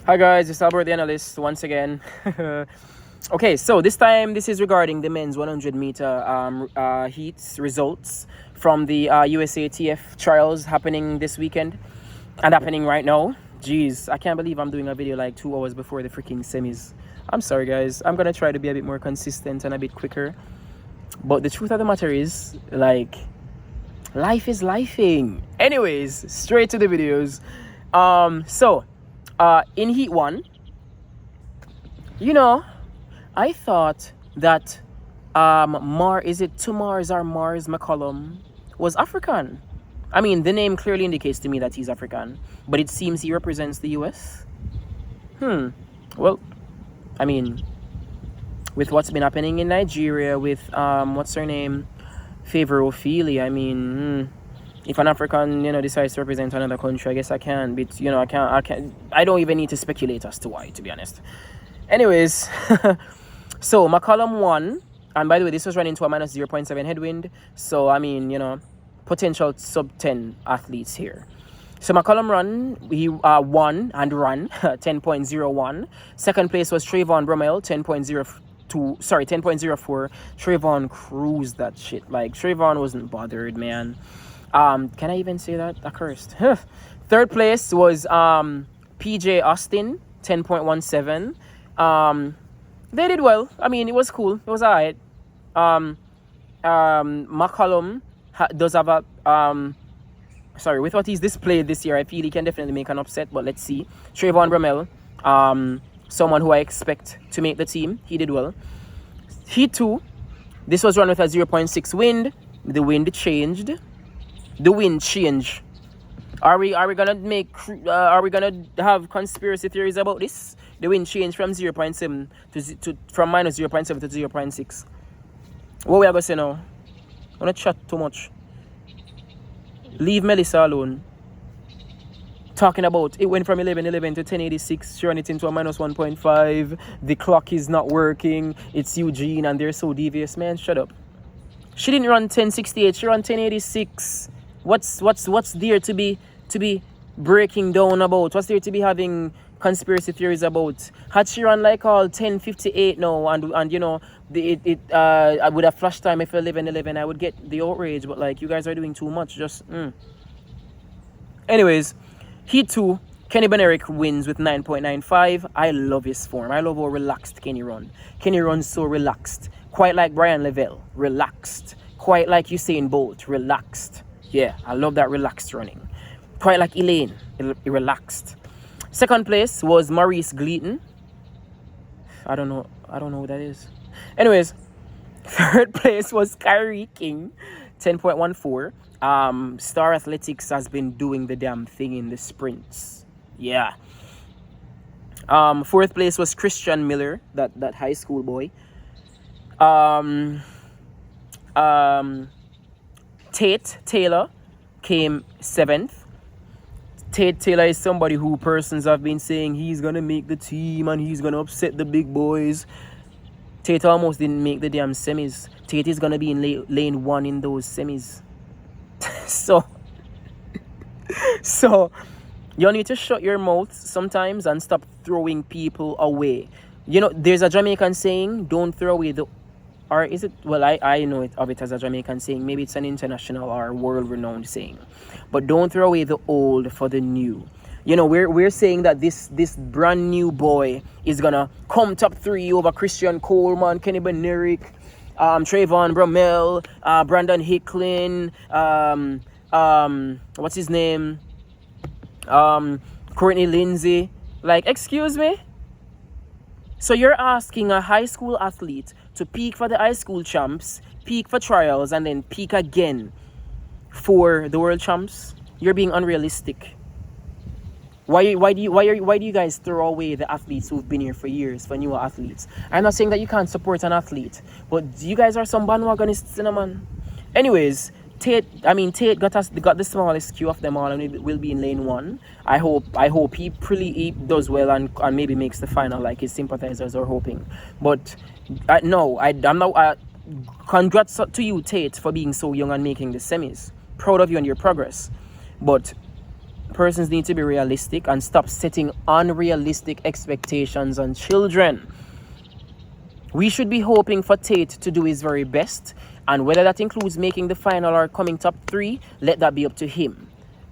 Hi guys, it's Albert the Analyst once again. Okay, so this time this is regarding the men's 100 meter heats results from the USATF Trials happening this weekend and happening right now. Jeez, I can't believe I'm doing a video like 2 hours before the freaking semis. I'm sorry guys, I'm gonna try to be a bit more consistent and a bit quicker. But the truth of the matter is, like, life is lifing. Anyways, straight to the videos. In Heat 1, I thought that Mars McCollum was African. I mean, the name clearly indicates to me that he's African, but it seems he represents the US. Well, I mean, with what's been happening in Nigeria with what's her name, Favor Ophelia, I mean, if an African, decides to represent another country, I guess I can. But I don't even need to speculate as to why, to be honest. Anyways, so McCollum won, and by the way, this was running to a minus 0.7 headwind. So I mean, potential sub 10 athletes here. So McCollum he won and ran 10.01. Second place was Trayvon Bromell, 10.04. Trayvon cruised that shit. Like, Trayvon wasn't bothered, man. Can I even say that? Accursed. Third place was PJ Austin, 10.17. They did well. I mean, it was cool. It was alright. McCollum does have a with what he's displayed this year, I feel he can definitely make an upset, but let's see. Trayvon Bromell, someone who I expect to make the team. He did well. Heat 2, this was run with a 0.6 wind. The wind changed. Are we gonna have conspiracy theories about this? The wind changed from 0.7 from minus 0.7 to 0.6. What we are gonna say now? I'm gonna chat too much. Leave Melissa alone. Talking about it went from 11.11 to 10.86. She ran it into a minus 1.5. The clock is not working. It's Eugene and they're so devious. Man, shut up. She didn't run 10.68. She ran 10.86. What's there to be breaking down about? What's there to be having conspiracy theories about? Had she run like all 10.58 now, and I would have flash time if 11.11, I would get the outrage. But like, you guys are doing too much. Anyways, Heat 2, Kenny Bednarek wins with 9.95. I love his form. I love how relaxed Kenny runs. Kenny runs so relaxed, quite like Brian Lavelle, relaxed. Quite like Usain Bolt, relaxed. Yeah, I love that relaxed running. Quite like Elaine, relaxed. Second place was Maurice Gleaton. I don't know who that is. Anyways, third place was Kyrie King, 10.14. Star Athletics has been doing the damn thing in the sprints. Yeah. Fourth place was Christian Miller, that high school boy. Tate Taylor came 7th. Tate Taylor is somebody who persons have been saying he's going to make the team and he's going to upset the big boys. Tate almost didn't make the damn semis. Tate is going to be in lane 1 in those semis. So you need to shut your mouth sometimes and stop throwing people away. There's a Jamaican saying, don't throw away the... Or is it... Well, I know of it as a Jamaican saying. Maybe it's an international or world-renowned saying. But don't throw away the old for the new. We're saying that this brand new boy is gonna come top 3 over Christian Coleman, Kenny Bednarek, Trayvon Bromell, Brandon Hicklin, what's his name? Courtney Lindsay. Like, excuse me? So you're asking a high school athlete to peak for the high school champs, peak for trials, and then peak again for the world champs? You're being unrealistic. Why do you guys throw away the athletes who've been here for years, for newer athletes? I'm not saying that you can't support an athlete, but you guys are some bandwagonists, man. Anyways, Tate got the smallest queue of them all, and it will be in lane 1. I hope he does well and maybe makes the final like his sympathizers are hoping. But I'm not. Congrats to you, Tate, for being so young and making the semis. Proud of you and your progress. But Persons need to be realistic and stop setting unrealistic expectations on children. We should be hoping for Tate to do his very best, and whether that includes making the final or coming top 3, let that be up to him.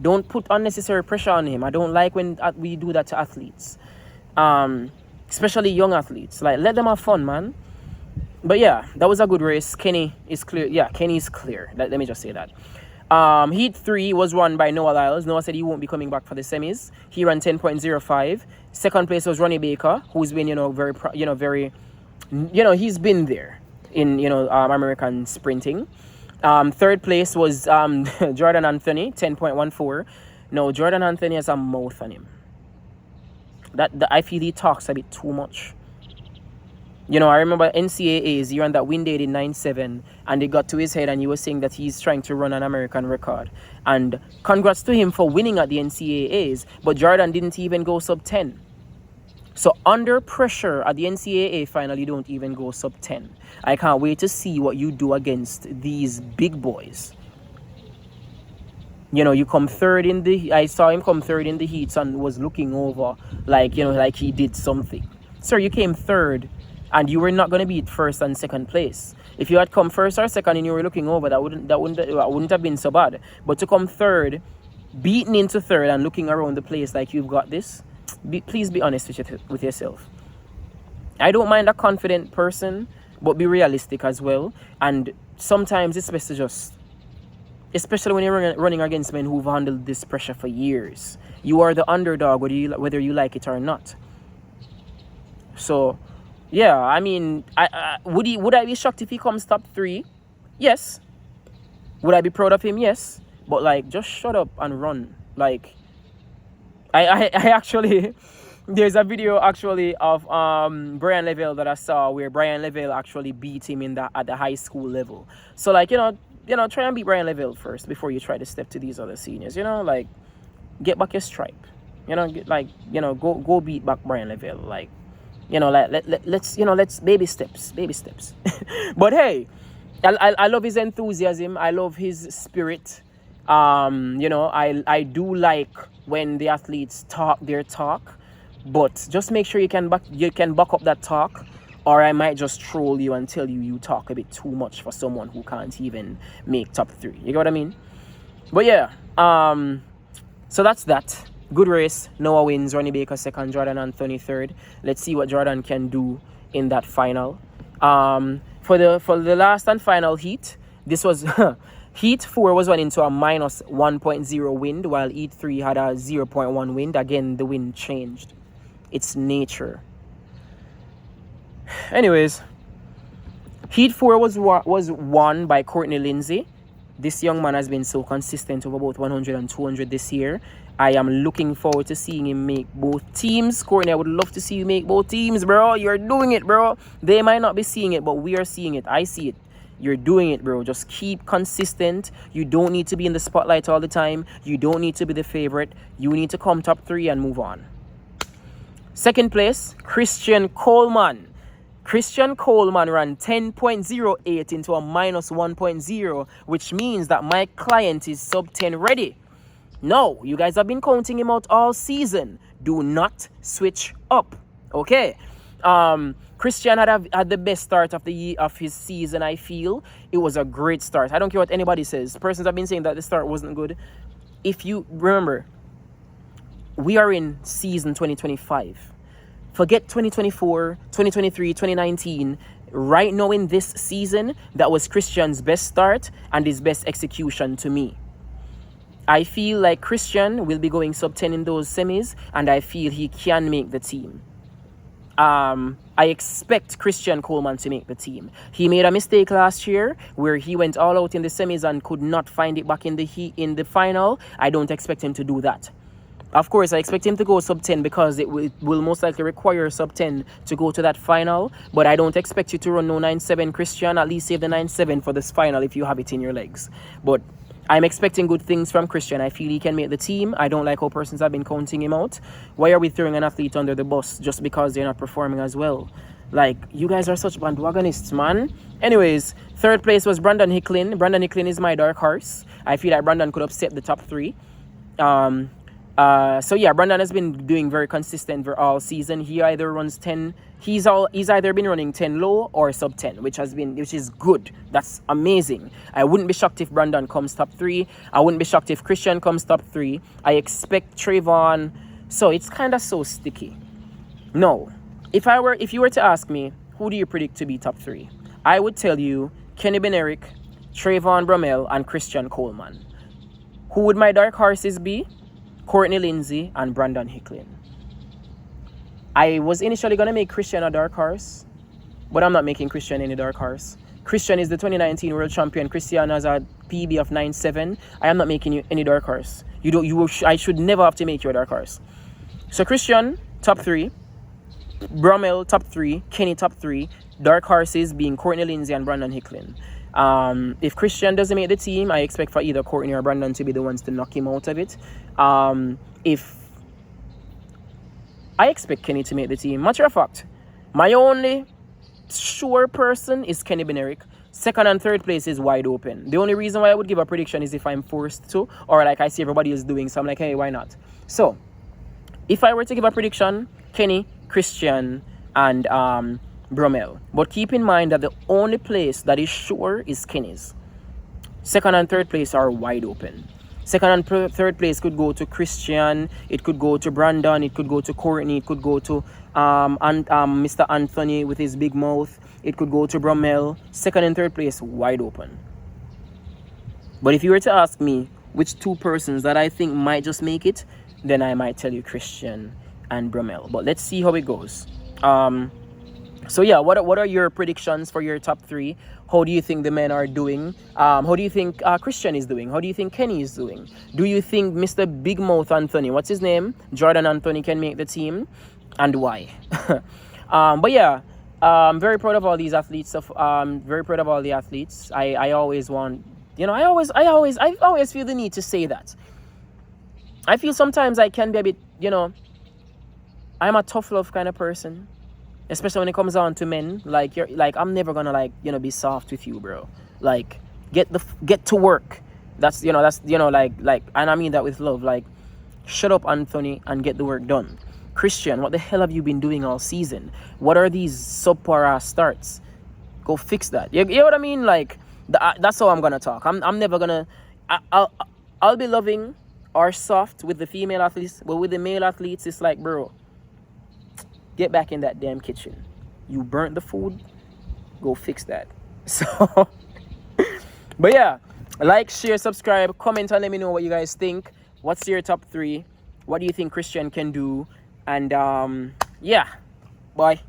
Don't put unnecessary pressure on him. I don't like when we do that to athletes, especially young athletes. Like, let them have fun, man. But yeah, that was a good race. Kenny is clear. Yeah, Kenny is clear. Let me just say that. Heat 3 was won by Noah Lyles. Noah said he won't be coming back for the semis. He ran 10.05. Second place was Ronnie Baker, who's been, he's been there in, American sprinting. Third place was Jordan Anthony, 10.14. No, Jordan Anthony has a mouth on him. I feel he talks a bit too much. I remember NCAAs, he ran that wind 89.7, and it got to his head, and he was saying that he's trying to run an American record. And congrats to him for winning at the NCAAs, but Jordan didn't even go sub 10. So under pressure at the NCAA final, you don't even go sub 10. I can't wait to see what you do against these big boys. You come third in I saw him come third in the heats and was looking over like he did something. Sir, you came third and you were not going to beat first and second place. If you had come first or second and you were looking over, that wouldn't have been so bad. But to come third, beaten into third and looking around the place like you've got this, please be honest with yourself. I don't mind a confident person, but be realistic as well. And sometimes it's best to just, especially when you're running against men who've handled this pressure for years. You are the underdog, whether you like it or not. So, yeah, I mean, would I be shocked if he comes top 3? Yes. Would I be proud of him? Yes. But just shut up and run. I actually, there's a video actually of Brian Lavelle that I saw where Brian Lavelle actually beat him at the high school level. So try and beat Brian Lavelle first before you try to step to these other seniors. Get back your stripe. Go beat back Brian Lavelle. Let's baby steps. But hey, I love his enthusiasm. I love his spirit. I do like when the athletes talk their talk, but just make sure you can back up that talk, or I might just troll you and tell you talk a bit too much for someone who can't even make top 3. You get what I mean? But yeah, so that's that. Good race. Noah wins. Ronnie Baker second. Jordan Anthony third. Let's see what Jordan can do in that final. For the last and final heat, this was Heat 4 was running into a minus 1.0 wind, while Heat 3 had a 0.1 wind. Again, the wind changed. It's nature. Anyways, Heat 4 was won by Courtney Lindsay. This young man has been so consistent over both 100 and 200 this year. I am looking forward to seeing him make both teams. Courtney, I would love to see you make both teams, bro. You're doing it, bro. They might not be seeing it, but we are seeing it. I see it. You're doing it, bro. Just keep consistent. You don't need to be in the spotlight all the time. You don't need to be the favorite. You need to come top 3 and move on. Second place, Christian Coleman. Christian Coleman ran 10.08 into a minus 1.0, which means that my client is sub 10 ready. No, you guys have been counting him out all season. Do not switch up. Okay. Christian had the best start of his season, I feel. It was a great start. I don't care what anybody says. Persons have been saying that the start wasn't good. If you remember, we are in season 2025. Forget 2024, 2023, 2019. Right now in this season, that was Christian's best start and his best execution to me. I feel like Christian will be going sub 10 in those semis, and I feel he can make the team. I expect Christian Coleman to make the team. He made a mistake last year where he went all out in the semis and could not find it back in the final. I don't expect him to do that. Of course, I expect him to go sub 10 because it will most likely require sub 10 to go to that final. But I don't expect you to run no 9.7, Christian. At least save the 9.7 for this final if you have it in your legs. But I'm expecting good things from Christian. I feel he can make the team. I don't like how persons have been counting him out. Why are we throwing an athlete under the bus just because they're not performing as well? Like, you guys are such bandwagonists, man. Anyways, third place was Brandon Hicklin. Brandon Hicklin is my dark horse. I feel like Brandon could upset the top 3. So yeah, Brandon has been doing very consistent for all season. He either runs 10. He's either been running 10 low or sub 10, which is good. That's amazing. I wouldn't be shocked if Brandon comes top 3. I wouldn't be shocked if Christian comes top 3. I expect Trayvon. So it's kind of so sticky. No, if you were to ask me, who do you predict to be top 3? I would tell you Kenny Bednarek, Trayvon Bromell, and Christian Coleman. Who would my dark horses be? Courtney Lindsay and Brandon Hicklin. I was initially going to make Christian a dark horse, but I'm not making Christian any dark horse. Christian is the 2019 world champion. Christian has a PB of 9.7. I am not making you any dark horse. I should never have to make you a dark horse. So Christian, top 3. Bromell, top 3. Kenny, top 3. Dark horses being Courtney Lindsay and Brandon Hicklin. If Christian doesn't make the team, I expect for either Courtney or Brandon to be the ones to knock him out of it. If I expect Kenny to make the team. Matter of fact, my only sure person is Kenny Bednarek. Second and third place is wide open. The only reason why I would give a prediction is if I'm forced to, or like I see everybody is doing, so I'm like, hey, why not? So, if I were to give a prediction, Kenny, Christian, and Bromell. But keep in mind that the only place that is sure is Kenny's. Second and third place are wide open. Second and third place could go to Christian, it could go to Brandon, it could go to Courtney, it could go to Mr. Anthony with his big mouth, it could go to Bromell. Second and third place wide open. But if you were to ask me which 2 persons that I think might just make it, then I might tell you Christian and Bromell. But let's see how it goes. So yeah, what are your predictions for your top 3? How do you think the men are doing? How do you think Christian is doing? How do you think Kenny is doing? Do you think Mr. Big Mouth Anthony, what's his name? Jordan Anthony can make the team? And why? But yeah, I'm very proud of all these athletes. Very proud of all the athletes. I always want, I always feel the need to say that. I feel sometimes I can be a bit, I'm a tough love kind of person. Especially when it comes on to men, I'm never gonna be soft with you, bro. Like, get to work. That's and I mean that with love. Like, shut up, Anthony, and get the work done. Christian, what the hell have you been doing all season? What are these subpar starts? Go fix that. You know what I mean? Like, that's how I'm gonna talk. I'm never gonna. I'll be loving or soft with the female athletes, but with the male athletes, it's like, bro, get back in that damn kitchen. You burnt the food. Go fix that. So, but yeah, like, share, subscribe, comment, and let me know what you guys think. What's your top 3? What do you think Christian can do? And yeah, bye.